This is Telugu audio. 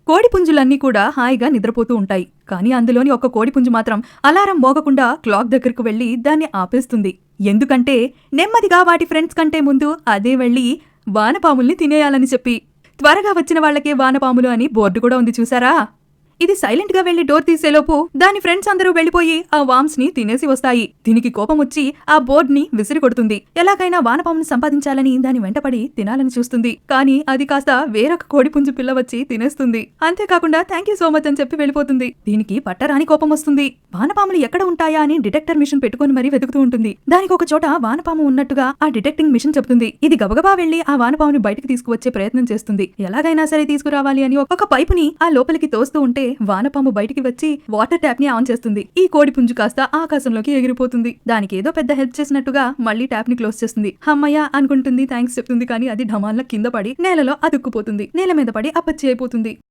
కోడిపుంజులన్నీ కూడా హాయిగా నిద్రపోతూ ఉంటాయి. కానీ అందులోని ఒక కోడిపుంజు మాత్రం అలారం మోగకుండా క్లాక్ దగ్గరకు వెళ్లి దాన్ని ఆపేస్తుంది. ఎందుకంటే నెమ్మదిగా వాటి ఫ్రెండ్స్ కంటే ముందు అదే వెళ్లి వానపాముల్ని తినేయాలని చెప్పి. త్వరగా వచ్చిన వాళ్లకే వానపాములు అని బోర్డు కూడా ఉంది చూసారా. ఇది సైలెంట్ గా వెళ్లి డోర్ తీసేలోపు దాని ఫ్రెండ్స్ అందరూ వెళ్లిపోయి ఆ వామ్స్ ని తినేసి వస్తాయి. దీనికి కోపం వచ్చి ఆ బోర్డ్ ని విసిరి కొడుతుంది. ఎలాగైనా వానపామును సంపాదించాలని దాని వెంటపడి తినాలని చూస్తుంది. కానీ అది కాస్త వేరొక కోడిపుంజు పిల్ల వచ్చి తినేస్తుంది. అంతేకాకుండా థ్యాంక్ యూ సో మచ్ అని చెప్పి వెళ్లిపోతుంది. దీనికి పట్టరాని కోపం వస్తుంది. వానపాములు ఎక్కడ ఉంటాయా అని డిటెక్టర్ మిషన్ పెట్టుకుని మరీ వెతుకుతూ ఉంటుంది. దానికి ఒక చోట వానపాము ఉన్నట్టుగా ఆ డిటెక్టింగ్ మిషన్ చెబుతుంది. ఇది గబగబా వెళ్లి ఆ వానపాముని బయటికి తీసుకువచ్చే ప్రయత్నం చేస్తుంది. ఎలాగైనా సరే తీసుకురావాలి అని ఒక పైపుని ఆ లోపలికి తోస్తూ ఉంటే వానపాము బయటికి వచ్చి వాటర్ ట్యాప్ ని ఆన్ చేస్తుంది. ఈ కోడిపుంజు కాస్త ఆకాశంలోకి ఎగిరిపోతుంది. దానికి ఏదో పెద్ద హెల్ప్ చేసినట్టుగా మళ్ళీ ట్యాప్ ని క్లోజ్ చేస్తుంది. అమ్మయ్య అనుకుంటుంది, థ్యాంక్స్ చెప్తుంది. కానీ అది ఢమాల్న కింద పడి నేలలో అతుక్కుపోతుంది. నేల మీద పడి అప్పచ్చి అయిపోతుంది.